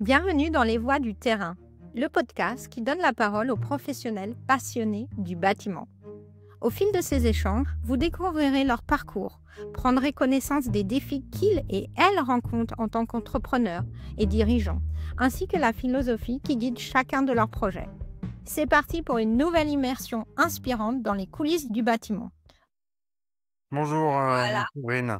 Bienvenue dans Les Voix du terrain, le podcast qui donne la parole aux professionnels passionnés du bâtiment. Au fil de ces échanges, vous découvrirez leur parcours, prendrez connaissance des défis qu'ils et elles rencontrent en tant qu'entrepreneurs et dirigeants, ainsi que la philosophie qui guide chacun de leurs projets. C'est parti pour une nouvelle immersion inspirante dans les coulisses du bâtiment. Bonjour, Voilà. Corinne.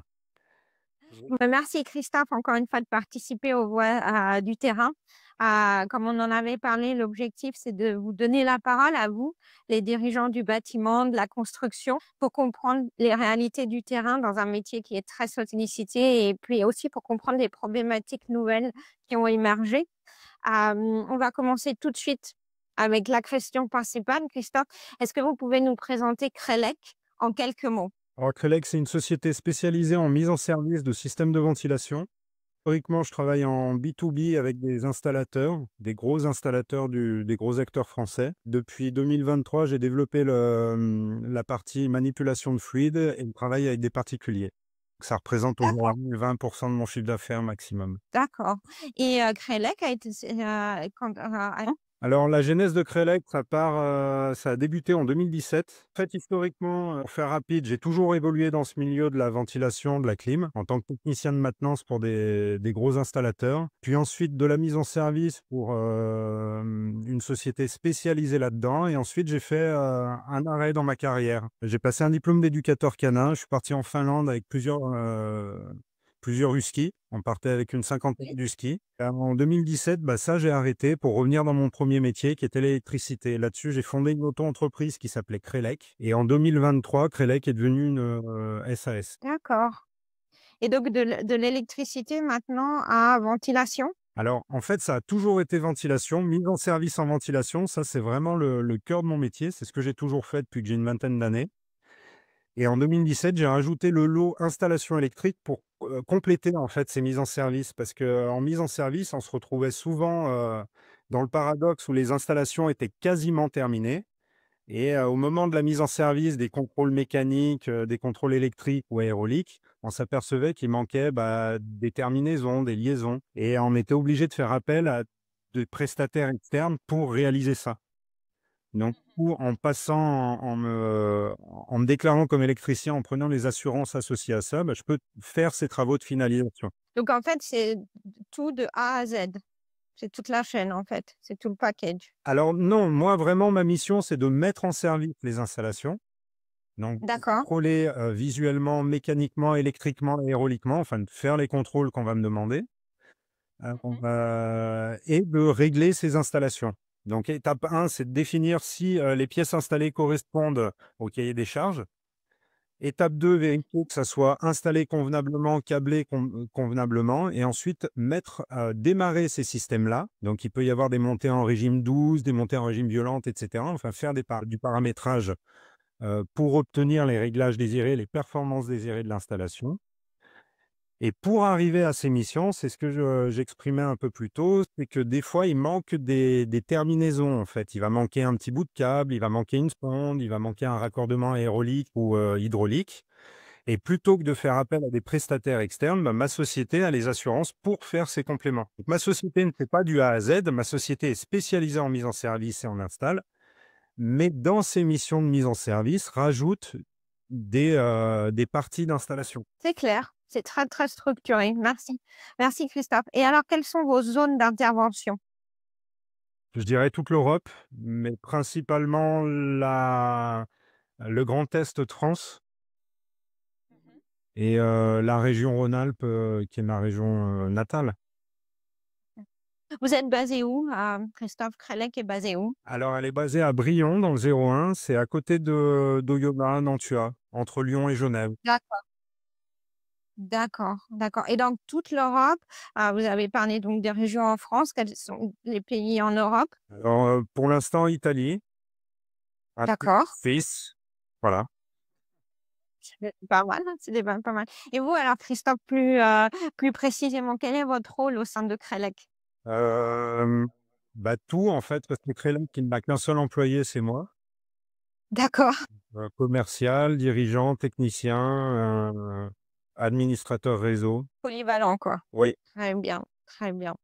Merci Christophe encore une fois de participer aux Voix du terrain. Comme on en avait parlé, l'objectif c'est de vous donner la parole à vous, les dirigeants du bâtiment, de la construction, pour comprendre les réalités du terrain dans un métier qui est très sollicité et puis aussi pour comprendre les problématiques nouvelles qui ont émergé. On va commencer tout de suite avec la question principale. Christophe, est-ce que vous pouvez nous présenter Crelec en quelques mots? Alors, Crelec, c'est une société spécialisée en mise en service de systèmes de ventilation. Historiquement, je travaille en B2B avec des installateurs, des gros installateurs, des gros acteurs français. Depuis 2023, j'ai développé la partie manipulation de fluides et le travail avec des particuliers. Ça représente D'accord. aujourd'hui 20% de mon chiffre d'affaires maximum. D'accord et Crelec a été Alors, la genèse de Crelec, ça a débuté en 2017. En fait, historiquement, pour faire rapide, j'ai toujours évolué dans ce milieu de la ventilation, de la clim, en tant que technicien de maintenance pour des gros installateurs. Puis ensuite, de la mise en service pour une société spécialisée là-dedans. Et ensuite, j'ai fait un arrêt dans ma carrière. J'ai passé un diplôme d'éducateur canin. Je suis parti en Finlande avec plusieurs huskies. On partait avec une cinquantaine d'huskies. En 2017, ça, j'ai arrêté pour revenir dans mon premier métier qui était l'électricité. Là-dessus, j'ai fondé une auto-entreprise qui s'appelait Crelec. Et en 2023, Crelec est devenue une SAS. D'accord et donc de l'électricité maintenant à ventilation? Alors, en fait, ça a toujours été ventilation, mise en service en ventilation. Ça, c'est vraiment le cœur de mon métier. C'est ce que j'ai toujours fait depuis que j'ai une vingtaine d'années. Et en 2017, j'ai rajouté le lot installation électrique pour compléter en fait ces mises en service. Parce qu'en mise en service, on se retrouvait souvent dans le paradoxe où les installations étaient quasiment terminées. Et au moment de la mise en service des contrôles mécaniques, des contrôles électriques ou aérauliques, on s'apercevait qu'il manquait des terminaisons, des liaisons. Et on était obligé de faire appel à des prestataires externes pour réaliser ça. Donc, en passant, en me déclarant comme électricien, en prenant les assurances associées à ça, je peux faire ces travaux de finalisation. Donc en fait, c'est tout de A à Z. C'est toute la chaîne en fait, c'est tout le package. Alors non, moi vraiment ma mission, c'est de mettre en service les installations. Donc D'accord. contrôler, visuellement, mécaniquement, électriquement, aérauliquement, enfin de faire les contrôles qu'on va me demander, et de régler ces installations. Donc étape 1, c'est de définir si, les pièces installées correspondent au cahier des charges. Étape 2, vérifier que ça soit installé convenablement, câblé convenablement et ensuite démarrer ces systèmes-là. Donc, il peut y avoir des montées en régime 12, des montées en régime violente, et cetera. Enfin, faire du paramétrage, pour obtenir les réglages désirés, les performances désirées de l'installation. Et pour arriver à ces missions, c'est ce que j'exprimais un peu plus tôt, c'est que des fois, il manque des terminaisons, en fait. Il va manquer un petit bout de câble, il va manquer une sonde, il va manquer un raccordement aérolique ou hydraulique. Et plutôt que de faire appel à des prestataires externes, ma société a les assurances pour faire ces compléments. Donc, ma société ne fait pas du A à Z, ma société est spécialisée en mise en service et en install, mais dans ces missions de mise en service, rajoute des parties d'installation. C'est clair, c'est très, très structuré. Merci. Merci Christophe et alors quelles sont vos zones d'intervention? Je dirais toute l'Europe, mais principalement le Grand Est de France et la région Rhône-Alpes, qui est ma région natale. Vous êtes basé où? Christophe Crelec est basé où? Alors, elle est basée à Brion, dans le 01, c'est à côté d'Oyonnax, Nantua, entre Lyon et Genève. D'accord, d'accord et dans toute l'Europe, vous avez parlé donc des régions en France, quels sont les pays en Europe? Alors, pour l'instant, Italie, un peu D'accord. Suisse, voilà. C'est pas mal, hein, c'est déjà pas mal. Et vous alors Christophe, plus précisément, quel est votre rôle au sein de Crelec? Hem, tout en fait, parce que Crélan qui n'a qu'un seul employé, c'est moi. D'accord. Commercial, dirigeant, technicien, administrateur réseau. Polyvalent quoi. Oui. Très bien, très bien.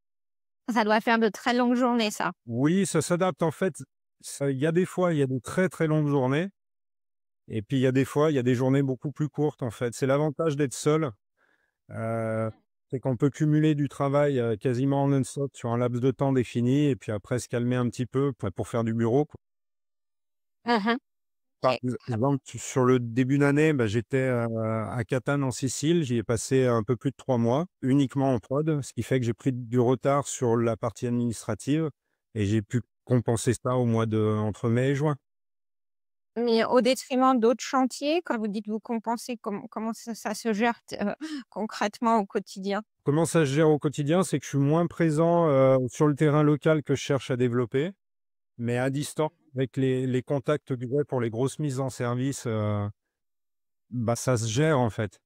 Ça doit faire de très longues journées ça. Oui, ça s'adapte en fait. Il y a des fois, il y a de très, très longues journées et puis il y a des fois, il y a des journées beaucoup plus courtes en fait. C'est l'avantage d'être seul, heu, c'est qu'on peut cumuler du travail, quasiment en non-stop sur un laps de temps défini et puis après se calmer un petit peu pour faire du bureau, quoi. Mmh. Par OK, très bien. exemple, sur le début d'année, bah, j'étais, à Catane en Sicile. J'y ai passé un peu plus de 3 mois, uniquement en prod, ce qui fait que j'ai pris du retard sur la partie administrative et j'ai pu compenser ça au mois de entre mai et juin. Mais au détriment d'autres chantiers, quand vous dites vous compensez, comment ça se gère concrètement au quotidien? Comment ça se gère au quotidien? C'est que je suis moins présent, sur le terrain local que je cherche à développer, mais à distance avec les contacts que j'ai pour les grosses mises en service, bah, ça se gère en fait.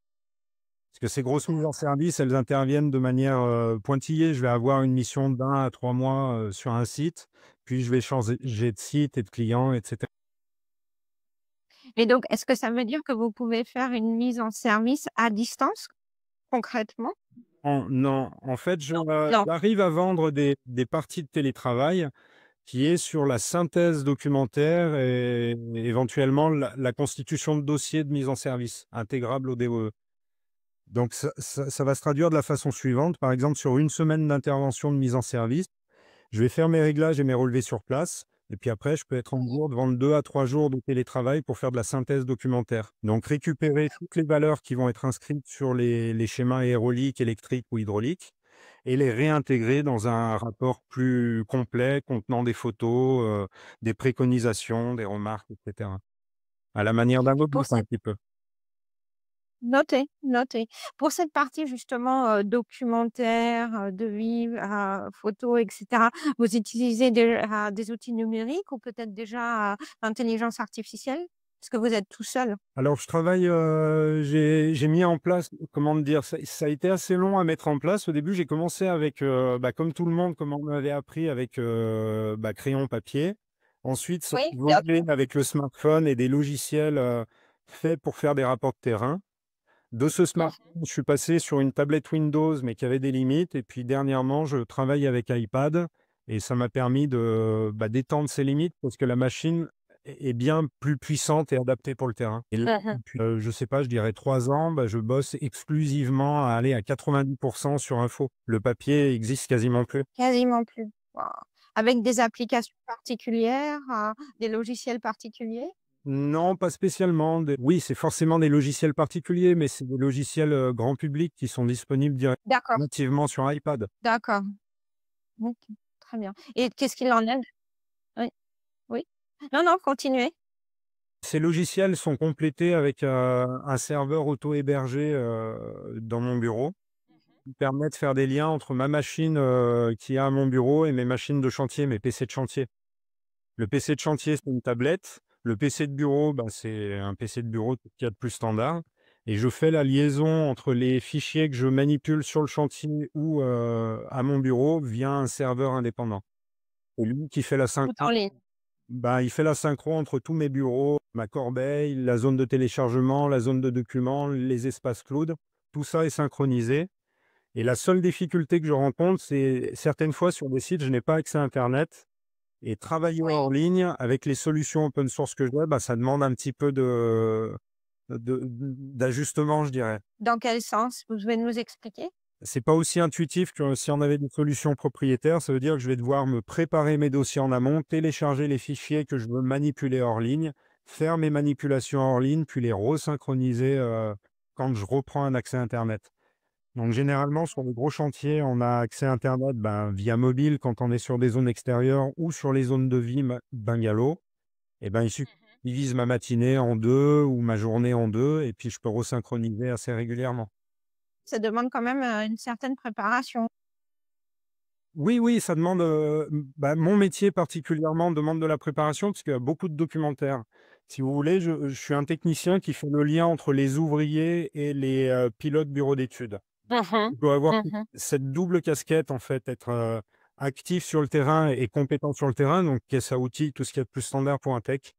Parce que ces grosses mises en service, elles interviennent de manière, pointillée. Je vais avoir une mission d'1 à 3 mois, sur un site, puis je vais changer de site et de client et cetera. Et donc, est-ce que ça veut dire que vous pouvez faire une mise en service à distance, concrètement? Non, en fait, Non. j'arrive à vendre des parties de télétravail qui est sur la synthèse documentaire et éventuellement la constitution de dossiers de mise en service intégrable au DOE. Donc ça va se traduire de la façon suivante. Par exemple, sur une semaine d'intervention de mise en service, je vais faire mes réglages et mes relevés sur place. Et puis après, je peux être en mesure de vendre 2 à 3 jours de télétravail pour faire de la synthèse documentaire. Donc récupérer toutes les valeurs qui vont être inscrites sur les schémas aérauliques, électriques ou hydrauliques et les réintégrer dans un rapport plus complet contenant des photos, des préconisations, des remarques et cetera. À la manière d'un Pour webbook un cette petit peu. Noté, noté. Pour cette partie justement, documentaire, devis, photos et cetera, vous utilisez des outils numériques ou peut-être déjà, l'intelligence artificielle? Parce que vous êtes tout seul? Alors je travaille, j'ai mis en place, comment dire? Ça a été assez long à mettre en place. Au début, j'ai commencé avec, bah, comme tout le monde, comme on m'avait appris avec, bah, crayon papier. Ensuite, ça a Oui, bien évolué sûr. avec le smartphone et des logiciels, faits pour faire des rapports de terrain. De ce Mmh. smartphone, je suis passé sur une tablette Windows, mais qui avait des limites et puis dernièrement, je travaille avec iPad et ça m'a permis de, bah, d'étendre ces limites parce que la machine est bien plus puissante et adaptée pour le terrain. Et là, Mmh. depuis, je sais pas, je dirais 3 ans, bah, je bosse exclusivement à aller à 90 sur info. Le papier existe quasiment plus. Quasiment plus. Waouh! Avec des applications particulières, des logiciels particuliers? Non, pas spécialement. Oui, c'est forcément des logiciels particuliers, mais c'est des logiciels, grand public qui sont disponibles directement D'accord, nativement sur iPad. d'accord. OK, très bien. Et qu'est-ce qu'il en est? Oui, oui. Non, non, continuez. Ces logiciels sont complétés avec, un serveur auto-hébergé, dans mon bureau, qui permet de faire des liens entre ma machine, qui est à mon bureau et mes machines de chantier, mes PC de chantier. Le PC de chantier, c'est une tablette. Le PC de bureau, bah, c'est un PC de bureau tout ce qu'il y a de plus standard et je fais la liaison entre les fichiers que je manipule sur le chantier ou, à mon bureau via un serveur indépendant. C'est lui qui fait la Tout en synchro. ligne. Bah, il fait la synchro entre tous mes bureaux, ma corbeille, la zone de téléchargement, la zone de documents, les espaces cloud. Tout ça est synchronisé et la seule difficulté que je rencontre, c'est certaines fois sur des sites, je n'ai pas accès à internet et travailler Oui. hors ligne avec les solutions open source que j'ai, bah, ça demande un petit peu d'ajustement, je dirais. Dans quel sens? Vous pouvez nous expliquer? C'est pas aussi intuitif que si on avait des solutions propriétaires. Ça veut dire que je vais devoir me préparer mes dossiers en amont, télécharger les fichiers que je veux manipuler hors ligne, faire mes manipulations hors ligne, puis les resynchroniser, quand je reprends un accès internet. Donc généralement, sur les gros chantiers, on a accès internet, ben, via mobile quand on est sur des zones extérieures ou sur les zones de vie bungalow. Et ben, il suffit que je divise ma matinée en 2 ou ma journée en 2 et puis je peux resynchroniser assez régulièrement. Ça demande quand même, une certaine préparation. Oui, oui, ça demande, bah, mon métier particulièrement demande de la préparation parce qu'il y a beaucoup de documentaire. Si vous voulez, je suis un technicien qui fait le lien entre les ouvriers et les, pilotes bureaux d'études. Mmh. Je dois avoir Mmh. cette double casquette en fait, être, actif sur le terrain et compétent sur le terrain, donc caisse à outils, tout ce qu'il y a de plus standard pour un tech,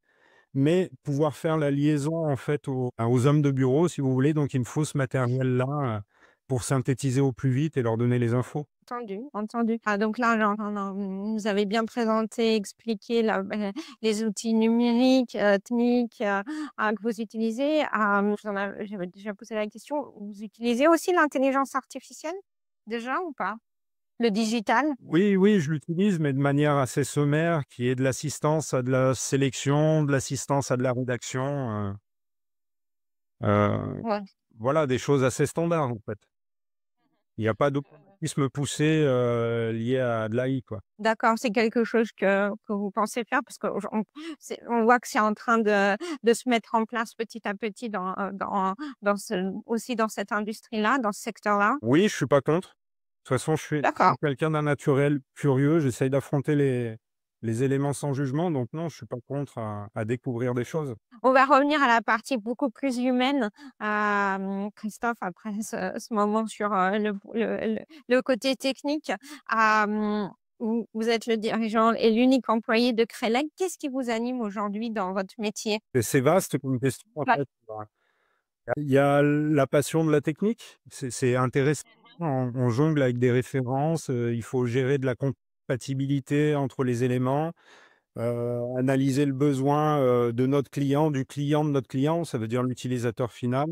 mais pouvoir faire la liaison en fait aux hommes de bureau si vous voulez, donc il me faut ce matériel-là, pour synthétiser au plus vite et leur donner les infos. entendu, entendu. Ah donc là, vous avez bien présenté, expliqué les outils numériques, techniques, que vous utilisez. J'avais déjà posé la question, vous utilisez aussi l'intelligence artificielle déjà ou pas? Le digital? Oui, oui, je l'utilise, mais de manière assez sommaire, qui est de l'assistance à de la sélection, de l'assistance à de la rédaction, heu, Ouais. voilà, des choses assez standards, en fait. Il y a pas d'automatisme poussé, lié à de l'AI, quoi. D'accord, c'est quelque chose que vous pensez faire? Parce on voit que c'est en train de se mettre en place petit à petit dans aussi dans cette industrie-là, dans ce secteur-là. Oui, je suis pas contre. De toute façon, je suis D'accord. quelqu'un d'un naturel curieux, j'essaye d'affronter les éléments sans jugement, donc non, je suis pas contre à découvrir des choses. On va revenir à la partie beaucoup plus humaine, Christophe, après ce moment sur, le côté technique. Vous êtes le dirigeant et l'unique employé de Creleg. Qu'est-ce qui vous anime aujourd'hui dans votre métier? Et c'est vaste comme question, en Bah, fait. Il y a la passion de la technique, c'est intéressant. On jongle avec des références, il faut gérer de la compatibilité entre les éléments, analyser le besoin, de notre client, du client de notre client, ça veut dire l'utilisateur final.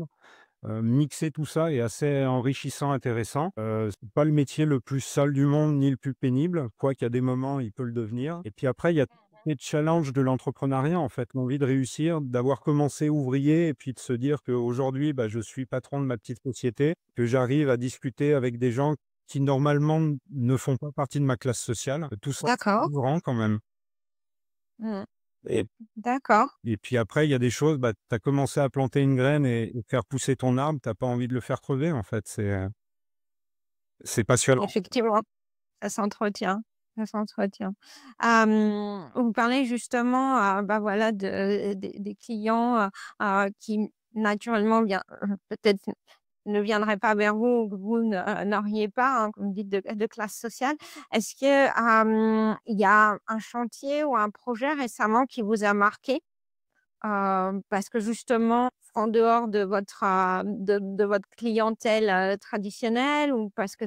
Mixer tout ça est assez enrichissant, intéressant. C'est pas le métier le plus sale du monde, ni le plus pénible, quoiqu'à des moments, il peut le devenir. Et puis après, il y a les challenges de l'entrepreneuriat, en fait, l'envie de réussir, d'avoir commencé ouvrier et puis de se dire qu'aujourd'hui, bah, je suis patron de ma petite société, que j'arrive à discuter avec des gens qui normalement ne font pas partie de ma classe sociale. Tout ça, c'est d'accord. grand quand même. Mmh. Et D'accord. et puis après, il y a des choses, bah, tu as commencé à planter une graine et faire pousser ton arbre, tu as pas envie de le faire crever, en fait, c'est passionnant. Effectivement, ça s'entretient, ça s'entretient. Vous parlez justement, voilà, des clients, qui naturellement peut-être ne viendraient pas vers vous ou que vous n'auriez pas, comme vous dites, de classe sociale. Est-ce que, il y a un chantier ou un projet récemment qui vous a marqué? Parce que justement, en dehors de votre clientèle, traditionnelle ou parce que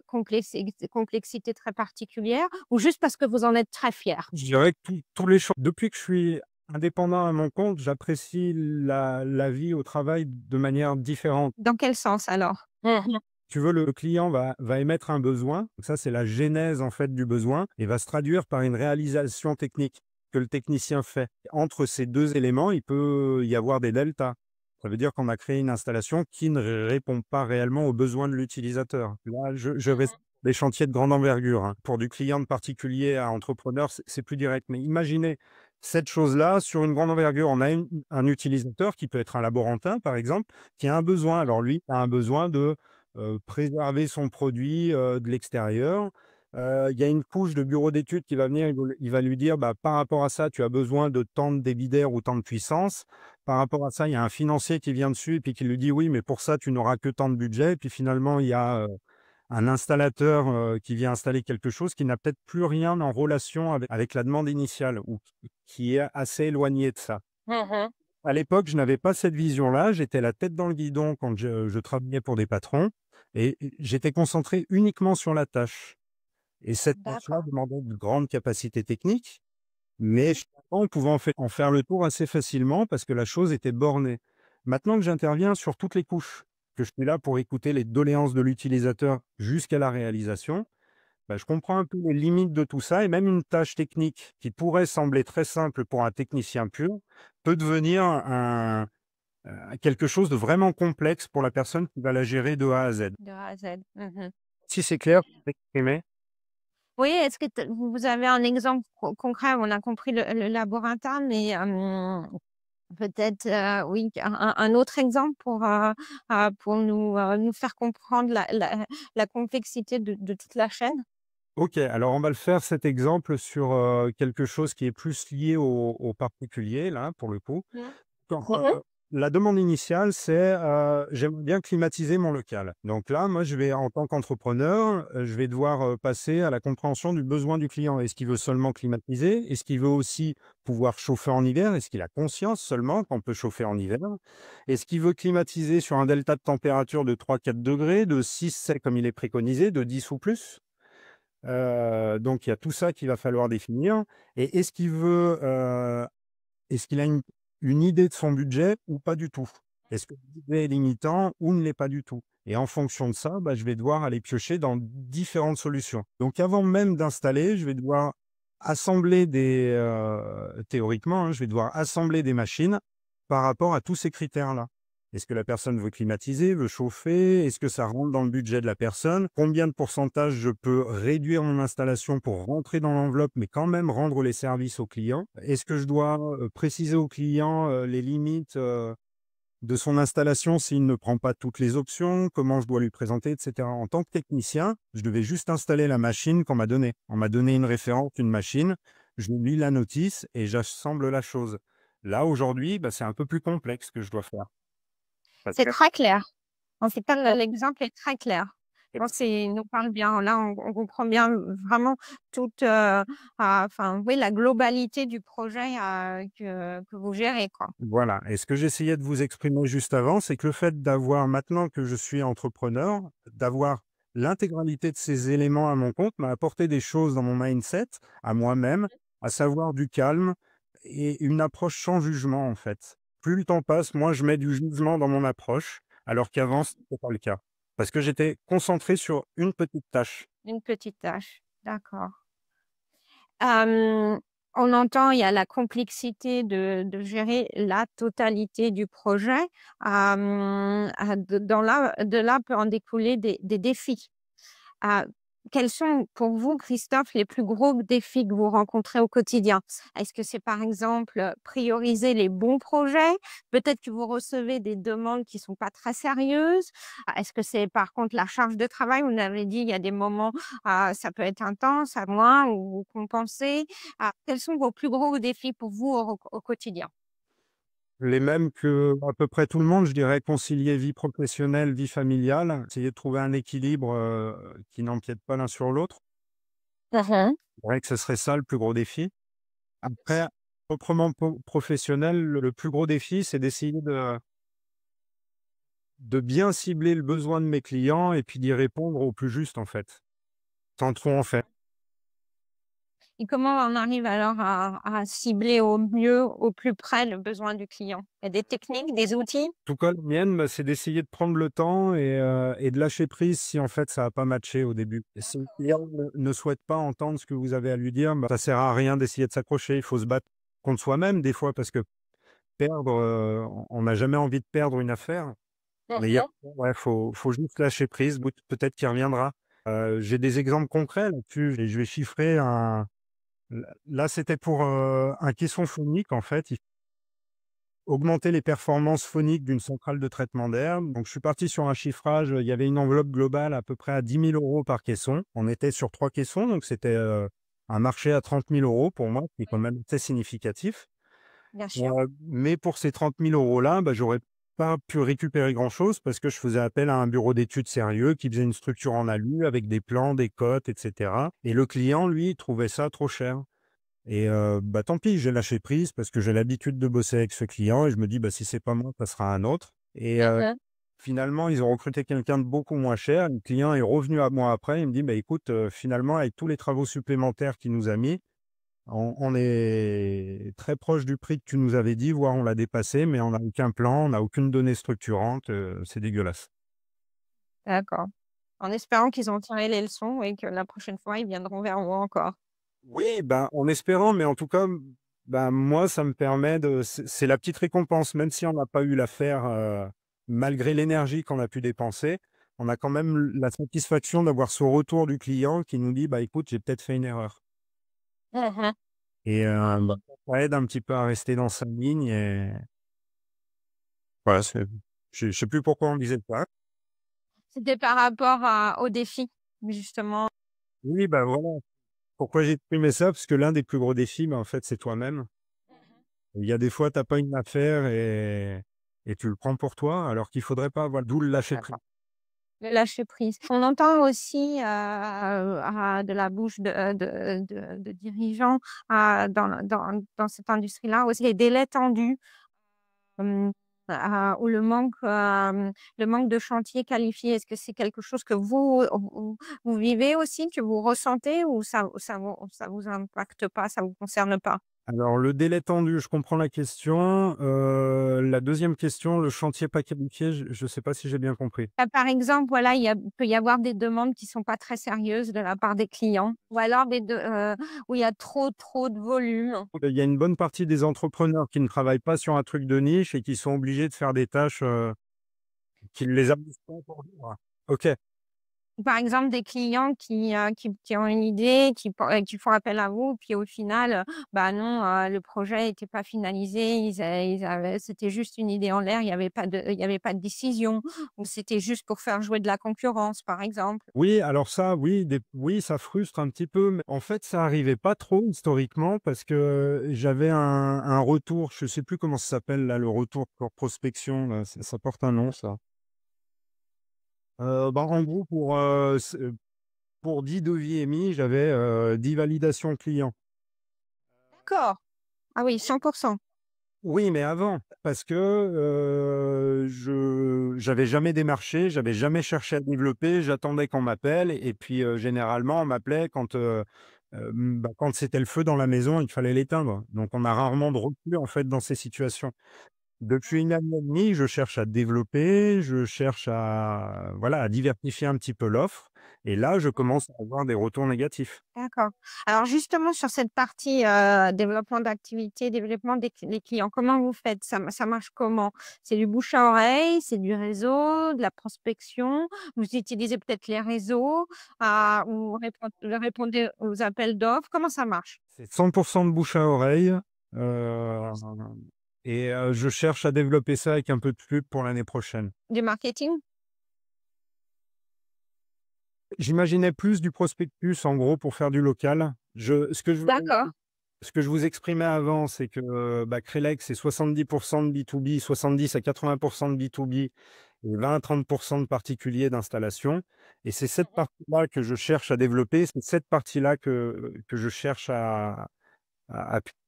complexité très particulière ou juste parce que vous en êtes très fier? Je dirais que tous les champs depuis que je suis indépendant à mon compte, j'apprécie la vie au travail de manière différente. Dans quel sens alors? Mmh. Tu veux, le client va émettre un besoin, donc ça, c'est la genèse, en fait, du besoin et va se traduire par une réalisation technique que le technicien fait. Entre ces 2 éléments, il peut y avoir des deltas. Ça veut dire qu'on a créé une installation qui ne répond pas réellement aux besoins de l'utilisateur. Là, je vais des chantiers de grande envergure, hein. Pour du client de particulier à entrepreneur, c'est plus direct. Mais imaginez cette chose-là sur une grande envergure. On a un utilisateur qui peut être un laborantin, par exemple, qui a un besoin. Alors lui, a un besoin de préserver son produit, de l'extérieur. Il y a une couche de bureau d'études qui va venir, il va lui dire: «Bah, par rapport à ça, tu as besoin de tant de débit d'air ou tant de puissance. Par rapport à ça, il y a un financier qui vient dessus et puis qui lui dit: "Oui, mais pour ça, tu n'auras que tant de budget"» et puis finalement, il y a, un installateur, qui vient installer quelque chose qui n'a peut-être plus rien en relation avec la demande initiale ou qui est assez éloigné de ça. Mmh. À l'époque, je n'avais pas cette vision-là. J'étais la tête dans le guidon quand je travaillais pour des patrons et j'étais concentré uniquement sur la tâche et cette tâche-là D'accord. demandait de grandes capacités techniques, mais finalement, on pouvait en faire le tour assez facilement parce que la chose était bornée. Maintenant que j'interviens sur toutes les couches, que je suis là pour écouter les doléances de l'utilisateur jusqu'à la réalisation, bah, je comprends un peu les limites de tout ça et même une tâche technique qui pourrait sembler très simple pour un technicien pur peut devenir quelque chose de vraiment complexe pour la personne qui va la gérer de A à Z. De A à Z. Mmh. Si c'est clair pour t'exprimer? Oui, est-ce que vous avez un exemple concret? On a compris le laboratin, mais peut-être, oui, un autre exemple pour nous faire comprendre la complexité de toute la chaîne? OK, alors on va le faire cet exemple sur, quelque chose qui est plus lié au particulier là, pour le coup. Mmh. Quand, Mmh. la demande initiale, c'est, j'aimerais bien climatiser mon local. Donc là, moi, je vais en tant qu'entrepreneur, je vais devoir, passer à la compréhension du besoin du client. Est-ce qu'il veut seulement climatiser? Est-ce qu'il veut aussi pouvoir chauffer en hiver? Est-ce qu'il a conscience seulement qu'on peut chauffer en hiver? Est-ce qu'il veut climatiser sur un delta de température de 3-4 degrés, de 6-7 comme il est préconisé, de 10 ou plus? Donc il y a tout ça qu'il va falloir définir et est-ce qu'il a une idée de son budget ou pas du tout? Est-ce que le budget est limitant ou ne l'est pas du tout? Et en fonction de ça, bah, je vais devoir aller piocher dans différentes solutions. Donc avant même d'installer, je vais devoir assembler théoriquement, hein, je vais devoir assembler des machines par rapport à tous ces critères-là. Est-ce que la personne veut climatiser, veut chauffer? Est-ce que ça rentre dans le budget de la personne? Combien de pourcentage je peux réduire mon installation pour rentrer dans l'enveloppe, mais quand même rendre les services au client? Est-ce que je dois, préciser au client, les limites, de son installation s'il ne prend pas toutes les options? Comment je dois lui présenter et cetera? En tant que technicien, je devais juste installer la machine qu'on m'a donnée. On m'a donné une référence, une machine, je lis la notice et j'assemble la chose. Là, aujourd'hui, bah, c'est un peu plus complexe que je dois faire. Parce C'est que très clair. En fait, l'exemple est très clair. Je pense qu'il nous parle bien. Là, on comprend bien vraiment toute, enfin, oui, la globalité du projet que vous gérez, quoi. voilà, et ce que j'essayais de vous exprimer juste avant, c'est que le fait d'avoir, maintenant que je suis entrepreneur, d'avoir l'intégralité de ces éléments à mon compte m'a apporté des choses dans mon mindset, à moi-même, à savoir du calme et une approche sans jugement, en fait. Plus le temps passe, moins je mets du jugement dans mon approche, alors qu'avant, ce n'était pas le cas. Parce que j'étais concentré sur une petite tâche. Une petite tâche. D'accord. Hem, on entend, il y a la complexité de gérer la totalité du projet. De là peut en découler des défis. Ah, quels sont pour vous, Christophe, les plus gros défis que vous rencontrez au quotidien? Est-ce que c'est par exemple, prioriser les bons projets? Peut-être que vous recevez des demandes qui sont pas très sérieuses? Est-ce que c'est par contre la charge de travail? Vous m'avez dit, il y a des moments, ça peut être intense, à moins ou vous compensez. Quels sont vos plus gros défis pour vous au quotidien? Les mêmes que à peu près tout le monde, je dirais concilier vie professionnelle, vie familiale, essayer de trouver un équilibre, qui n'empiète pas l'un sur l'autre. Mmh. C'est vrai que ce serait ça le plus gros défi. Après, proprement professionnel, le plus gros défi, c'est d'essayer de bien cibler le besoin de mes clients et puis d'y répondre au plus juste, en fait, sans trop en faire. Et comment on arrive alors à cibler au mieux, au plus près le besoin du client? Il y a des techniques, des outils? En tout cas, la mienne, bah, c'est d'essayer de prendre le temps et de lâcher prise si, en fait, ça a pas matché au début. Et si le client ne souhaite pas entendre ce que vous avez à lui dire, bah, ça sert à rien d'essayer de s'accrocher. Il faut se battre contre soi-même des fois parce que perdre, on n'a jamais envie de perdre une affaire. Mais il y a Mmh. ouais, faut juste lâcher prise, peut-être qu'il reviendra. J'ai des exemples concrets là-dessus et je vais chiffrer un là, c'était pour, un caisson phonique, en fait. Augmenter les performances phoniques d'une centrale de traitement d'air. Donc je suis parti sur un chiffrage, il y avait une enveloppe globale à peu près à 10 000 € par caisson. On était sur 3 caissons, donc c'était, un marché à 30 000 € pour moi, qui est quand même assez significatif. Bien sûr. Mais pour ces 30 000 € là, bah, j'aurais pas pu récupérer grand-chose parce que je faisais appel à un bureau d'études sérieux qui faisait une structure en alu avec des plans, des cotes et cetera, et le client, lui, trouvait ça trop cher. Et bah, tant pis, j'ai lâché prise parce que j'ai l'habitude de bosser avec ce client et je me dis: «Bah, si c'est pas moi, ça sera un autre», et Mmh. finalement, ils ont recruté quelqu'un de beaucoup moins cher. Le client est revenu à moi après, il me dit: «Bah, écoute, finalement, avec tous les travaux supplémentaires qu'il nous a mis, on est très proche du prix que tu nous avais dit, voire on l'a dépassé, mais on n'a aucun plan, on n'a aucune donnée structurante, c'est dégueulasse». D'accord. En espérant qu'ils ont tiré les leçons et que la prochaine fois, ils viendront vers moi encore. Oui, ben, en espérant, mais en tout cas, ben, moi, ça me permet c'est la petite récompense, même si on n'a pas eu l'affaire, malgré l'énergie qu'on a pu dépenser, on a quand même la satisfaction d'avoir ce retour du client qui nous dit: «Bah, écoute, j'ai peut-être fait une erreur», Mmh. et bah, ça aide un petit peu à rester dans sa ligne et voilà, je sais plus pourquoi on disait ça. C'était par rapport aux défis, justement. Oui, bah, voilà, pourquoi j'ai exprimé ça? Parce que l'un des plus gros défis, bah, en fait, c'est toi-même. Il y a des fois, tu as pas une affaire et tu le prends pour toi, alors qu'il faudrait pas, voilà, d'où le lâcher prise. D'accord. Le lâcher prise. On entend aussi, de la bouche de dirigeants, dans cette industrie-là aussi les délais tendus, hem, ou le manque de chantiers qualifiés. Est-ce que c'est quelque chose que vous vivez aussi, que vous ressentez ou ça vous impacte pas, ça vous concerne pas? Alors le délai tendu, je comprends la question. La deuxième question, le chantier pas qualifié, je sais pas si j'ai bien compris. Bah, par exemple, voilà, peut y avoir des demandes qui sont pas très sérieuses de la part des clients ou alors où il y a trop de volume. Il y a une bonne partie des entrepreneurs qui ne travaillent pas sur un truc de niche et qui sont obligés de faire des tâches, qui ne les amusent pas pour vivre. OK. Par exemple, des clients qui ont une idée, qui font appel à vous, puis au final, bah, non, le projet était pas finalisé, ils avaient c'était juste une idée en l'air, il y avait pas de décision ou c'était juste pour faire jouer de la concurrence, par exemple. Oui, alors ça, oui, oui, ça frustre un petit peu, mais en fait, ça arrivait pas trop historiquement parce que j'avais un retour, je sais plus comment ça s'appelle là, le retour pour prospection là, ça porte un nom ça. Bah, en gros pour 10 devis émis, j'avais, 10 validations clients. D'accord. Ah oui, 100%. Oui, mais avant, parce que, je j'avais jamais démarché, j'avais jamais cherché à développer, j'attendais qu'on m'appelle et puis, généralement, on m'appelait quand c'était le feu dans la maison, il fallait l'éteindre. Donc on a rarement de recul, en fait, dans ces situations. Depuis 1 année et demie, je cherche à développer, je cherche à voilà, à diversifier un petit peu l'offre et là, je commence à avoir des retours négatifs. D'accord. Alors justement sur cette partie, développement d'activité, développement des clients, comment vous faites? Ça marche comment? C'est du bouche à oreille, c'est du réseau, de la prospection? Vous utilisez peut-être les réseaux, ou répondez aux appels d'offres? Comment ça marche? C'est 100 de bouche à oreille, heu et je cherche à développer ça avec un peu de pub pour l'année prochaine. Du marketing? J'imaginais plus du prospectus, en gros, pour faire du local. Je D'accord. ce que je vous exprimais avant, c'est que, bah, Crélex, c'est 70 de B2B, 70 à 80 de B2B et 20 à 30 de particuliers d'installation et c'est cette partie-là que je cherche à développer, c'est cette partie-là que je cherche à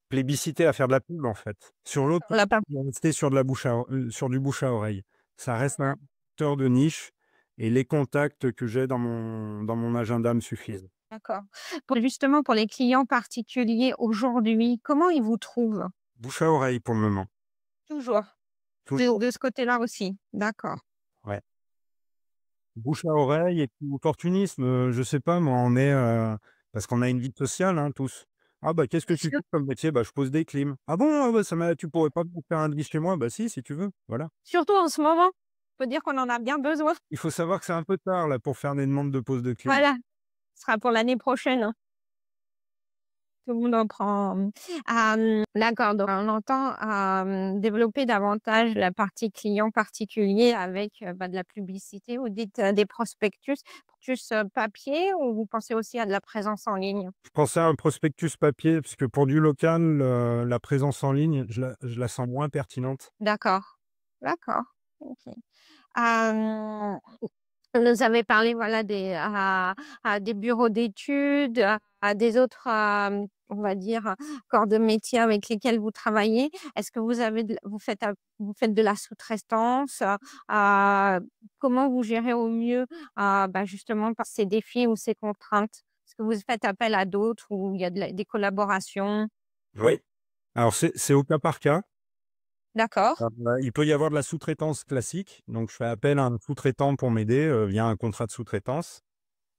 plébisciter, à faire de la pub, en fait. Sur l'autre, La par on est resté sur de la bouche à sur du bouche à oreille. Ça reste un secteur de niche et les contacts que j'ai dans mon agenda me suffisent. D'accord. Pour les clients particuliers aujourd'hui, comment ils vous trouvent? Bouche à oreille pour le moment. Toujours? Toujours, De ce côté-là aussi? D'accord. ouais. Bouche à oreille et puis opportunisme, je sais pas moi, parce qu'on a une vie sociale, hein, tous. «Ah bah, qu'est-ce que tu fais comme métier?» «Bah, je pose des clims». «Ah bon? Ah bah, tu pourrais pas me faire un devis chez moi?» «Bah si tu veux», voilà. Surtout en ce moment, faut dire qu'on en a bien besoin. Il faut savoir que c'est un peu tard là pour faire des demandes de pose de clim. Voilà, ce sera pour l'année prochaine, hein. Tout le monde en prend, d'accord, donc on entend, développer davantage la partie client particulier avec, bah, de la publicité. Vous dites, des prospectus, papier ou vous pensez aussi à de la présence en ligne? Je pensais à un prospectus papier parce que pour du local, la présence en ligne, je la sens moins pertinente. D'accord, d'accord, OK. Hem Vous nous avez parlé, voilà, des bureaux d'études, à des autres, on va dire, corps de métier avec lesquels vous travaillez. Est-ce que vous faites de la sous-traitance? Comment vous gérez au mieux, bah, justement par ces défis ou ces contraintes? Est-ce que vous faites appel à d'autres ou il y a des collaborations? Oui. Alors c'est au cas par cas. D'accord. Il peut y avoir de la sous-traitance classique, donc je fais appel à un sous-traitant pour m'aider, via un contrat de sous-traitance.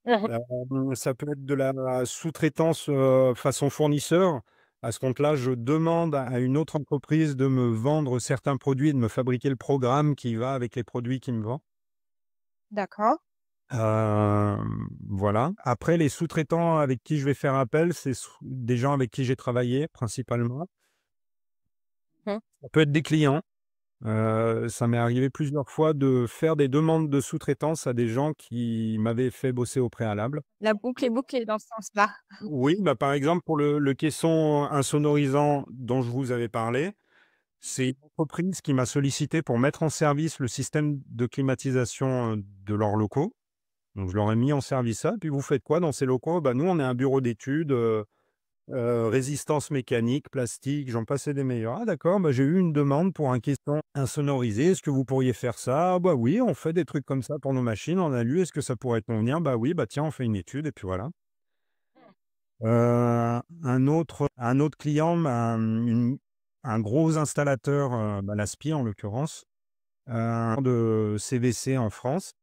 Ça peut être de la sous-traitance, façon fournisseur. À ce compte-là, je demande à une autre entreprise de me vendre certains produits et de me fabriquer le programme qui va avec les produits qu'il me vend. D'accord. Voilà. Après les sous-traitants avec qui je vais faire appel, c'est des gens avec qui j'ai travaillé principalement. Mmh. Ça peut être des clients. Ça m'est arrivé plusieurs fois de faire des demandes de sous-traitance à des gens qui m'avaient fait bosser au préalable. La boucle est bouclée dans ce sens-là. Oui, bah, par exemple pour le caisson insonorisant dont je vous avais parlé, C'est une entreprise qui m'a sollicité pour mettre en service le système de climatisation, de leurs locaux. Donc je leur ai mis en service ça. Puis: «Vous faites quoi dans ces locaux?» «Bah, nous, on est un bureau d'études, résistance mécanique, plastique», j'en passais des meilleurs. «Ah d'accord, bah, j'ai eu une demande pour un caisson insonorisé. Est-ce que vous pourriez faire ça?» «Ah bah, oui, on fait des trucs comme ça pour nos machines, on a lu. Est-ce que ça pourrait te convenir?» «Bah, oui, bah, tiens, on fait une étude» et puis voilà. Un autre client un gros installateur, bah, l'ASPI en l'occurrence, de CVC en France,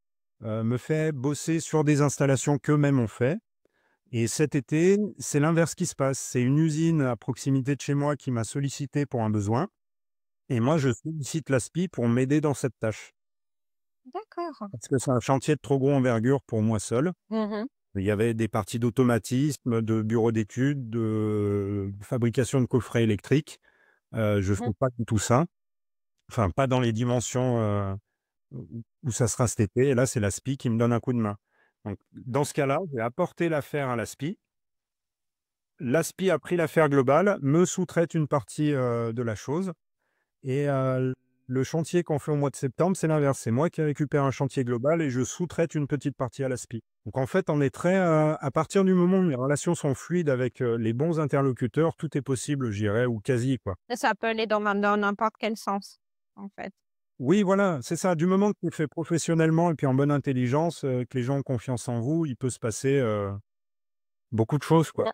me fait bosser sur des installations qu'eux-mêmes ont fait. Et cet été, c'est l'inverse qui se passe. C'est une usine à proximité de chez moi qui m'a sollicité pour un besoin et moi je sollicite l'ASPI pour m'aider dans cette tâche. D'accord. Parce que c'est un chantier de trop gros envergure pour moi seul. Mmh. Il y avait des parties d'automatisme, de bureau d'études, de fabrication de coffrets électriques. Je Mmh. fais pas du tout ça. Enfin, pas dans les dimensions, où ça sera cet été et là, c'est l'ASPI qui me donne un coup de main. Donc dans ce cas-là, j'ai apporté l'affaire à l'ASPI. L'ASPI a pris l'affaire globale, me sous-traite une partie, de la chose et le chantier qu'on fait au mois de septembre, c'est l'inverse. C'est moi qui récupère un chantier global et je sous-traite une petite partie à l'ASPI. Donc en fait, on est très, à partir du moment où les relations sont fluides avec, les bons interlocuteurs, tout est possible, je dirais, ou quasi, quoi. Ça peut aller dans n'importe quel sens, en fait. Oui, voilà, c'est ça. Du moment que tu fait professionnellement et puis en bonne intelligence, que les gens ont confiance en vous, il peut se passer, beaucoup de choses, quoi.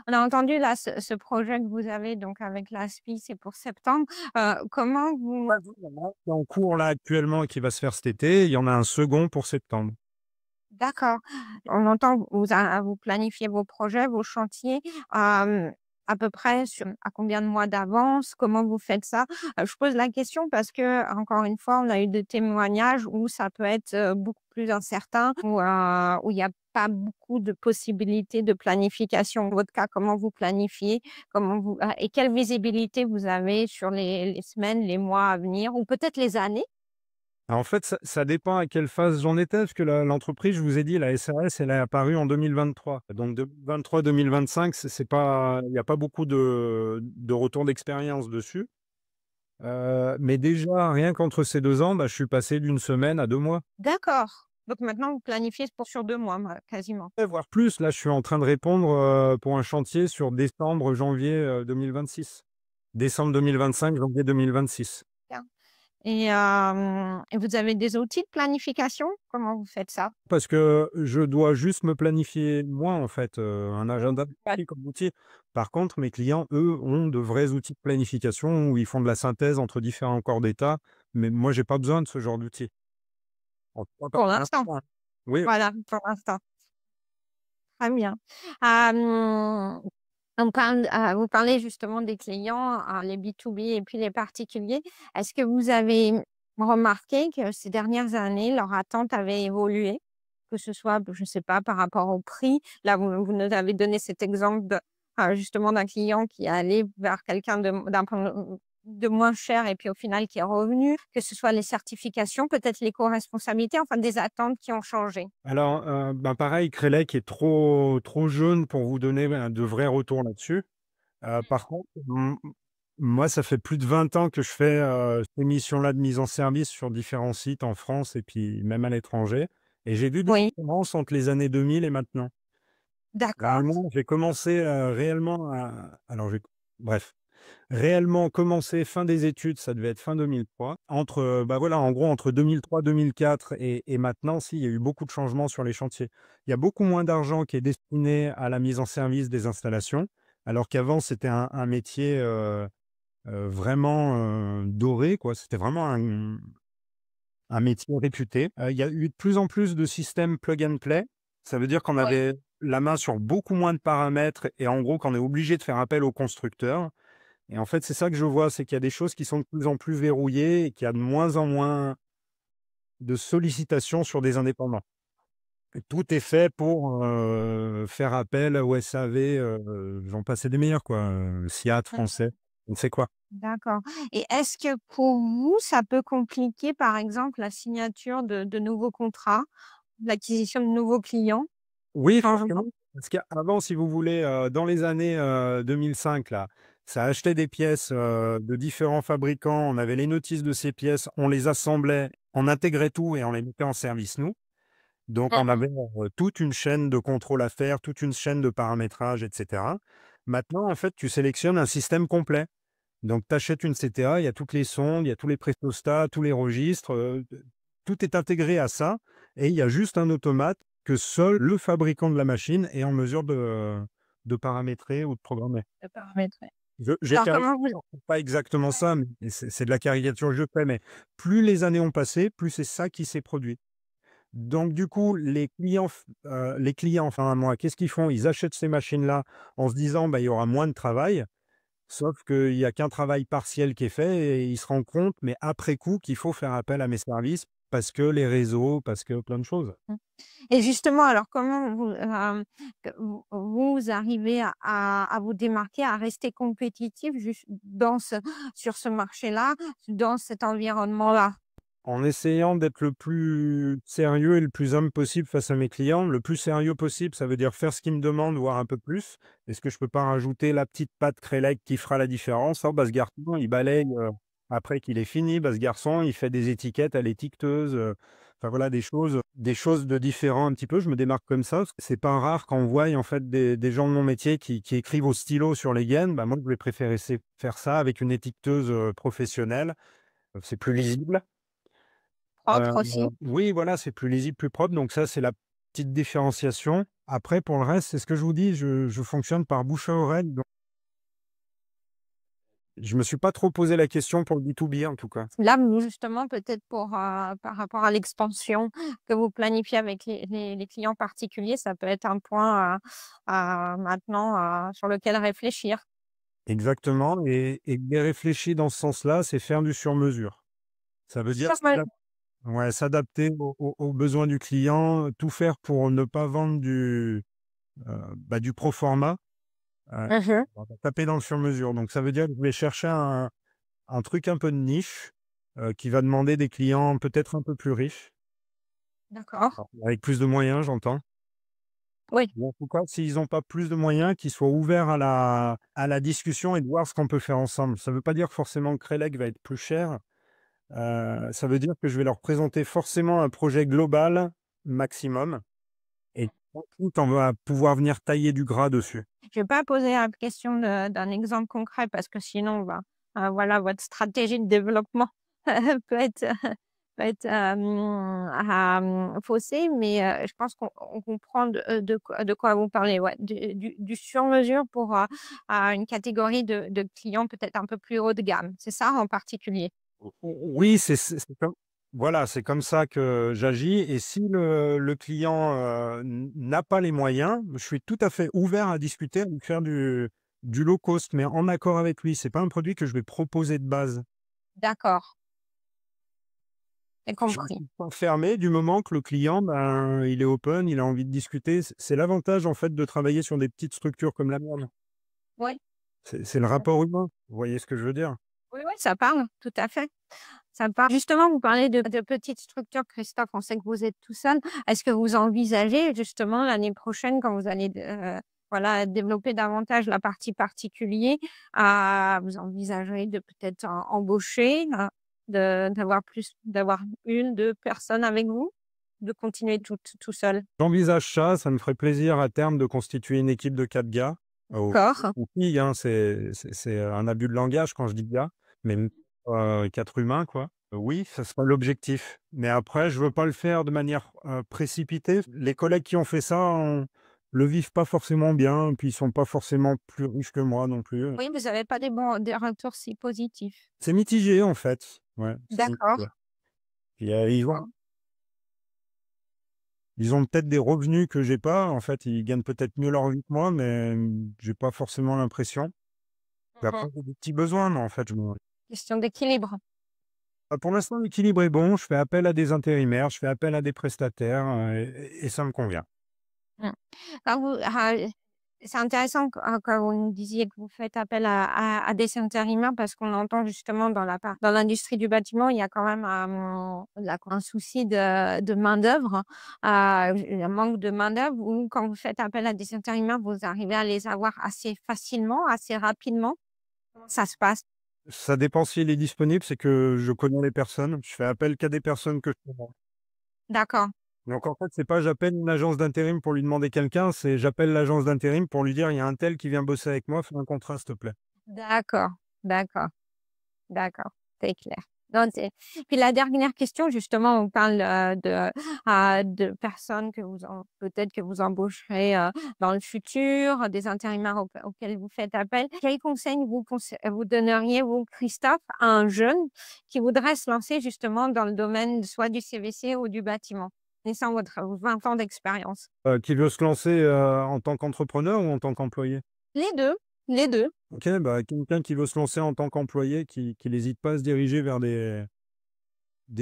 On a entendu là ce projet que vous avez donc avec l'ASPI, c'est pour septembre. Comment vous Ouais, il y en a un qui est en cours là actuellement et qui va se faire cet été. Il y en a un second pour septembre. d'accord. On entend vous planifiez vos projets, vos chantiers, hem, à peu près à combien de mois d'avance? Comment vous faites ça? Je pose la question parce que encore une fois, on a eu des témoignages où ça peut être, beaucoup plus incertain, où il y a pas beaucoup de possibilités de planification. Dans votre cas, comment vous planifiez? Et quelle visibilité vous avez sur les semaines, les mois à venir ou peut-être les années? Alors en fait, ça dépend à quelle phase j'en étais, parce que l'entreprise, je vous ai dit, la SARS, elle est apparue en 2023. Donc 2023-2025, c'est pas il y a pas beaucoup de retours d'expérience dessus. Mais déjà, rien qu'entre ces 2 ans, bah, je suis passé d'une semaine à 2 mois. D'accord. Donc maintenant, vous planifiez pour sur 2 mois, quasiment? Ouais, voire plus. Là, je suis en train de répondre, pour un chantier sur décembre, janvier, 2026. Décembre 2025, janvier 2026. Bien. Et vous avez des outils de planification? Comment vous faites ça? Parce que je dois juste me planifier moi, en fait, un agenda Pas comme outil. Par contre, mes clients, eux, ont de vrais outils de planification où ils font de la synthèse entre différents corps d'état, mais moi, j'ai pas besoin de ce genre d'outil. En tout cas, pas pour pour l'instant. l'instant, hein. Oui, Voilà, pour l'instant. Très bien. Hem, vous parlez justement des clients, les B2B et puis les particuliers. Est-ce que vous avez remarqué que ces dernières années, leur attente avait évolué? Que ce soit, je ne sais pas, par rapport au prix. Là, vous nous avez donné cet exemple justement d'un client qui est allé vers quelqu'un de moins cher et puis au final qui est revenu, que ce soit les certifications, peut-être l'éco-responsabilité, enfin des attentes qui ont changé. alors, ben, pareil, Crelec est trop jeune pour vous donner, ben, de vrais retours là-dessus. Par contre, moi, ça fait plus de 20 ans que je fais, ces missions-là de mise en service sur différents sites en France et puis même à l'étranger et j'ai vu des Oui, différences entre les années 2000 et maintenant. d'accord. Réellement, j'ai commencé, réellement alors j'ai bref, réellement commencé fin des études, ça devait être fin 2003. Entre, bah, voilà, en gros, entre 2003-2004 et maintenant, si, il y a eu beaucoup de changements sur les chantiers. Il y a beaucoup moins d'argent qui est destiné à la mise en service des installations, alors qu'avant, c'était un métier, vraiment, doré, quoi. C'était vraiment un métier réputé. Il y a eu de plus en plus de systèmes plug and play. Ça veut dire qu'on Oui. avait la main sur beaucoup moins de paramètres et en gros qu'on est obligé de faire appel au constructeur et en fait, c'est ça que je vois, c'est qu'il y a des choses qui sont de plus en plus verrouillées et qu'il y a de moins en moins de sollicitations sur des indépendants. Et tout est fait pour, faire appel au SAV, j'en passe des meilleurs quoi, SIAT Mmh. français, on ne sait quoi. D'accord, et est-ce que pour vous, ça peut compliquer, par exemple, la signature de nouveaux contrats, l'acquisition de nouveaux clients? Oui, Changement. forcément, parce qu'avant, si vous voulez, dans les années, 2005 là, Ça achetait des pièces, de différents fabricants, on avait les notices de ces pièces, on les assemblait, on intégrait tout et on les mettait en service nous. Donc on Mmh. avait, toute une chaîne de contrôle à faire, toute une chaîne de paramétrage et cetera. Maintenant, en fait, tu sélectionnes un système complet. Donc tu achètes une CTA, il y a toutes les sondes, il y a tous les prestostats, tous les registres, tout est intégré à ça et il y a juste un automate que seul le fabricant de la machine est en mesure de paramétrer ou de programmer. De paramètres, ouais. J'ai Alors caricaturé comment vous pas exactement ouais. ça, mais c'est de la caricature que je fais, mais plus les années ont passé, plus c'est ça qui s'est produit. Donc du coup, les clients, enfin à moi, qu'est-ce qu'ils font? Ils achètent ces machines-là en se disant: «Bah, il y aura moins de travail». Sauf qu'il y a qu'un travail partiel qui est fait et ils se rendent compte, mais après coup, qu'il faut faire appel à mes services parce que les réseaux, parce que plein de choses. Mmh. Et justement, alors comment que vous arrivez à vous démarquer, à rester compétitif dans sur ce marché-là, dans cet environnement-là? En essayant d'être le plus sérieux et le plus humble possible face à mes clients. Le plus sérieux possible, ça veut dire faire ce qu'ils me demandent, voire un peu plus. Est-ce que je peux pas rajouter la petite patte Créleg qui fera la différence? Oh, bah, ce garçon, il balaye, après qu'il ait fini. Bah, ce garçon, il fait des étiquettes à l'étiqueteuse, enfin voilà des choses de différent un petit peu. Je me démarque comme ça. C'est pas rare qu'on voit en fait des gens de mon métier qui écrivent au stylo sur les gaines. Bah, moi, je vais préférer faire ça avec une étiqueteuse, professionnelle. C'est plus lisible. Propre aussi? Oui, voilà, c'est plus lisible, plus propre, donc ça, c'est la petite différenciation. Après, pour le reste, c'est ce que je vous dis, je fonctionne par bouche à oreille, donc je me suis pas trop posé la question pour le B2B, en tout cas. Là, vous justement, peut-être par rapport à l'expansion que vous planifiez avec les clients particuliers, ça peut être un point à maintenant, sur lequel réfléchir. Exactement et bien réfléchi dans ce sens-là, c'est faire du sur mesure. Ça veut dire Sur me s'adapter aux besoins du client, tout faire pour ne pas vendre du pro forma, mmh on va taper dans le sur mesure. Donc ça veut dire que je vais chercher un truc un peu de niche, qui va demander des clients peut-être un peu plus riches, D'accord. avec plus de moyens, j'entends. Oui. Ou en tout cas, s'ils ont pas plus de moyens, qu'ils soient ouverts à la discussion et de voir ce qu'on peut faire ensemble. Ça veut pas dire forcément que Créleg va être plus cher, ça veut dire que je vais leur présenter forcément un projet global maximum et ensuite on va pouvoir venir tailler du gras dessus. Je vais pas poser la question d'un exemple concret parce que sinon, bah, voilà, votre stratégie de développement peut être faussée, mais je pense qu'on comprend de quoi vous parlez, ouais, du sur-mesure pour, une catégorie de clients peut-être un peu plus haut de gamme, c'est ça en particulier? Oui, c'est comme voilà, c'est comme ça que j'agis et si le client, n'a pas les moyens, je suis tout à fait ouvert à discuter, à lui faire du low cost, mais en accord avec lui. C'est pas un produit que je vais proposer de base. D'accord, j'ai Je ne compris. suis pas fermé du moment que le client, ben, il est open, il a envie de discuter. C'est l'avantage, en fait, de travailler sur des petites structures comme la mienne. Oui. C'est le rapport humain. Vous voyez ce que je veux dire? Oui, oui, ça parle, tout à fait. Ça parle. Justement, vous parlez de petites structures, Christophe, on sait que vous êtes tout seul. Est-ce que vous envisagez justement l'année prochaine quand vous allez voilà, développer davantage la partie particulier, vous envisagerez de peut-être embaucher, d'avoir 1, 2 personnes avec vous? De continuer tout seul? J'envisage ça, ça me ferait plaisir à terme de constituer une équipe de 4 gars, D'accord. ou filles, hein, c'est un abus de langage quand je dis gars, mais 4 humains, quoi. Oui, ça sera l'objectif, mais après je veux pas le faire de manière, précipitée. Les collègues qui ont fait ça le vivent pas forcément bien, puis ils sont pas forcément plus riches que moi non plus. Oui, vous avez pas des retours si positifs. C'est mitigé en fait, ouais, c'est D'accord. mitigé. Puis, ils ont peut-être des revenus que j'ai pas. En fait, ils gagnent peut-être mieux leur vie que moi, mais j'ai pas forcément l'impression. Et après, Mmh. j'ai des petits besoins, mais en fait, Question d'équilibre. pour l'instant, l'équilibre est bon. Je fais appel à des intérimaires, je fais appel à des prestataires, et ça me convient. Mmh. Quand vous c'est intéressant quand vous nous disiez que vous faites appel à des intérimaires parce qu'on entend justement dans l'industrie du bâtiment, il y a quand même, un souci de main-d'œuvre, un manque de main-d'œuvre ou quand vous faites appel à des intérimaires, vous arrivez à les avoir assez facilement, assez rapidement? Comment ça se passe? Ça dépend s'il est disponible, c'est que je connais les personnes. Je fais appel qu'à des personnes que je connais. D'accord, Donc en fait, c'est pas j'appelle une agence d'intérim pour lui demander quelqu'un, c'est j'appelle l'agence d'intérim pour lui dire: «Il y a un tel qui vient bosser avec moi, fais un contrat s'il te plaît». d'accord, d'accord. D'accord, c'est clair. Non, c'est puis la dernière question, justement, on parle, de personnes que vous en peut-être que vous embaucherez, dans le futur, des intérimaires auxquels vous faites appel. Quels conseils vous donneriez, vous, Christophe, à un jeune qui voudrait se lancer justement dans le domaine soit du CVC ou du bâtiment? Connaissant votre 20 ans d'expérience. Qui veut se lancer, en tant qu'entrepreneur ou en tant qu'employé? Les 2, les 2. OK, bah, quelqu'un qui veut se lancer en tant qu'employé, qui n'hésite pas à se diriger vers des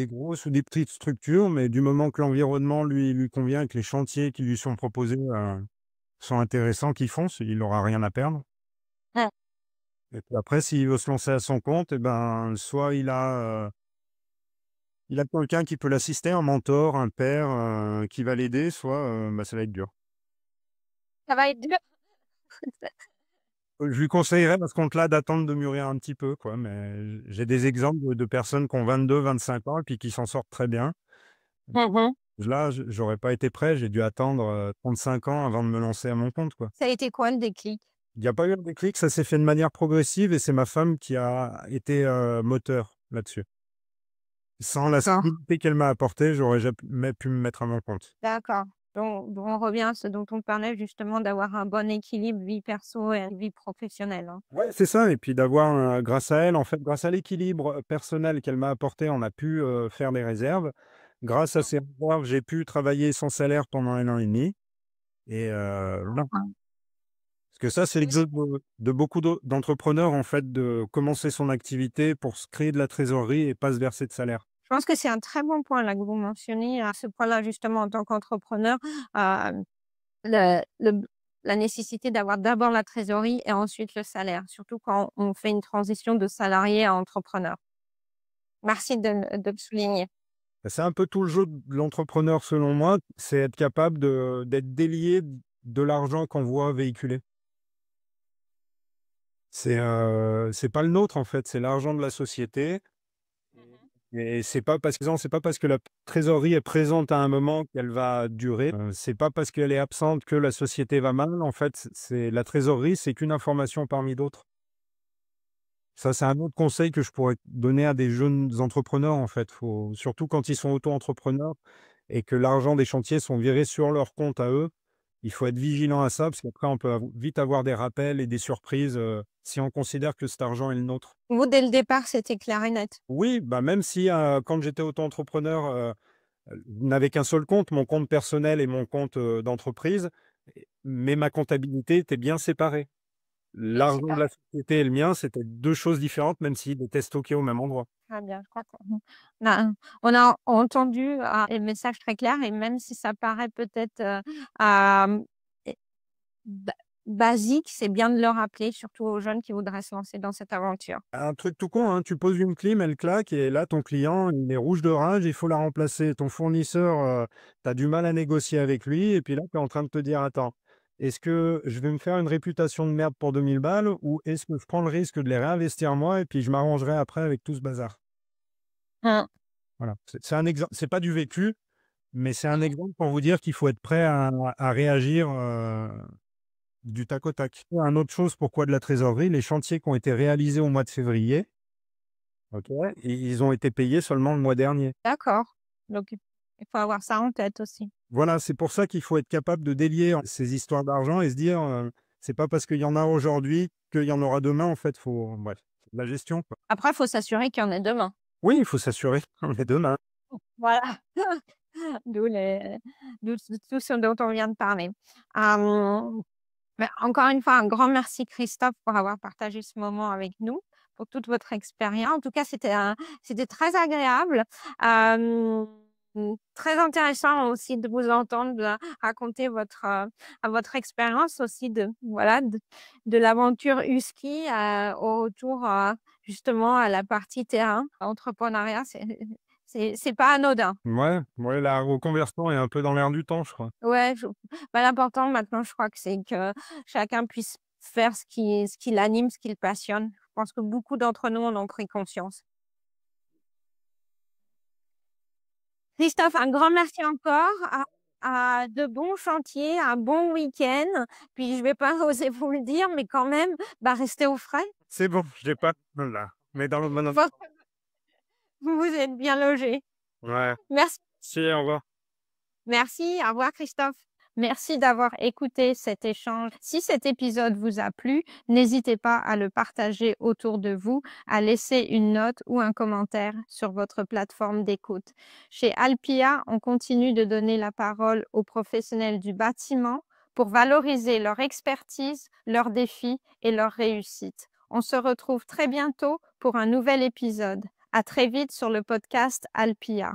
grosses ou des petites structures, mais du moment que l'environnement lui convient et que les chantiers qui lui sont proposés, sont intéressants, qu'il fonce, il aura rien à perdre. Ouais. Et puis après, s'il veut se lancer à son compte et ben, soit il a quelqu'un qui peut l'assister, un mentor, un père, qui va l'aider, soit, bah, ça va être dur. Ça va être dur. Je lui conseillerais à ce compte-là d'attendre de mûrir un petit peu, quoi, mais j'ai des exemples de personnes qui ont 22-25 ans et puis qui s'en sortent très bien. Mmh mh. Là, j'aurais pas été prêt, j'ai dû attendre, 35 ans avant de me lancer à mon compte, quoi. Ça a été quoi le déclic? Il y a pas eu un déclic, ça s'est fait de manière progressive et c'est ma femme qui a été, moteur là-dessus. Sans la D'accord. stabilité qu'elle m'a apportée, j'aurais jamais pu me mettre à mon compte. D'accord. Donc on revient à ce dont on parlait justement d'avoir un bon équilibre vie perso et vie professionnelle, hein. Ouais, c'est ça et puis d'avoir, grâce à elle, en fait, grâce à l'équilibre, personnel qu'elle m'a apporté, on a pu, faire des réserves. Grâce à ces réserves, j'ai pu travailler sans salaire pendant 1 an et demi et voilà. Enfin, Parce que ça, c'est oui, c l'exode de beaucoup d'entrepreneurs, en fait, de commencer son activité pour se créer de la trésorerie et pas se verser de salaire. je pense que c'est un très bon point là que vous mentionnez, à ce point-là justement en tant qu'entrepreneur, hem, le la nécessité d'avoir d'abord la trésorerie et ensuite le salaire, surtout quand on fait une transition de salarié à entrepreneur. Merci de le souligner. Bah, c'est un peu tout le jeu de l'entrepreneur, selon moi, c'est être capable d'être délié de l'argent qu'on voit véhiculer. C'est pas le nôtre, en fait, c'est l'argent de la société. Et c'est pas parce que la trésorerie est présente à un moment qu'elle va durer. C'est pas parce qu'elle est absente que la société va mal. En fait, c'est la trésorerie, c'est qu'une information parmi d'autres. Ça, c'est un autre conseil que je pourrais donner à des jeunes entrepreneurs, en fait. Faut surtout quand ils sont auto-entrepreneurs et que l'argent des chantiers sont virés sur leur compte à eux, il faut être vigilant à ça parce qu'après on peut vite avoir des rappels et des surprises, si on considère que cet argent est le nôtre. Vous, dès le départ, c'était clair et net? Oui, bah, même si, quand j'étais auto-entrepreneur, je n'avais qu'un seul compte, mon compte personnel et mon compte, d'entreprise, mais ma comptabilité était bien séparée. Oui, L'argent de super. la société et le mien, c'était 2 choses différentes, même s'ils étaient stockés au même endroit. Très bien, je crois on a entendu, les messages très clairs et même si ça paraît peut-être, hem, et ba basique, c'est bien de le rappeler, surtout aux jeunes qui voudraient se lancer dans cette aventure. Un truc tout con, hein, tu poses une clim, elle claque et là, ton client, il est rouge de rage, il faut la remplacer. Ton fournisseur, tu as du mal à négocier avec lui et puis là, tu es en train de te dire: «Attends, est-ce que je vais me faire une réputation de merde pour 2 000 balles ou est-ce que je prends le risque de les réinvestir moi et puis je m'arrangerai après avec tout ce bazar?» Mmh. Voilà, c'est un exemple, c'est pas du vécu, mais c'est un exemple pour vous dire qu'il faut être prêt à réagir, du tac au tac. Un autre chose, pourquoi de la trésorerie? Les chantiers qui ont été réalisés au mois de février, OK, et ils ont été payés seulement le mois dernier. D'accord, donc il faut avoir ça en tête aussi. Voilà, c'est pour ça qu'il faut être capable de délier ces histoires d'argent et se dire, c'est pas parce qu'il y en a aujourd'hui qu'il y en aura demain, en fait, faut bref, c'est de la gestion, quoi. Après, il faut s'assurer qu'il y en ait demain. Oui, il faut s'assurer qu'on est demain. Voilà, d'où les d'où tout ce dont on vient de parler. Hem Mais encore une fois, un grand merci Christophe pour avoir partagé ce moment avec nous, pour toute votre expérience. En tout cas, c'était très agréable, hem, très intéressant aussi de vous entendre, raconter votre expérience aussi de voilà, de l'aventure Husky, au retour, justement à la partie terrain. Entrepreneuriat, c'est pas anodin. Ouais, ouais, la reconversion est un peu dans l'air du temps, je crois. Ouais, l'important maintenant, je crois que c'est que chacun puisse faire ce qui l'anime, ce qui le passionne. Je pense que beaucoup d'entre nous en ont pris conscience. Christophe, un grand merci encore. À de bons chantiers, un bon week-end. Puis je vais pas oser vous le dire, mais quand même, bah, restez au frais. C'est bon, je l'ai pas là, mais dans le bon endroit. Votre Vous êtes bien logés. Ouais. Merci. Si, au revoir. Merci, au revoir Christophe. Merci d'avoir écouté cet échange. Si cet épisode vous a plu, n'hésitez pas à le partager autour de vous, à laisser une note ou un commentaire sur votre plateforme d'écoute. Chez Alpia, on continue de donner la parole aux professionnels du bâtiment pour valoriser leur expertise, leurs défis et leurs réussites. On se retrouve très bientôt pour un nouvel épisode. À très vite sur le podcast Alpia.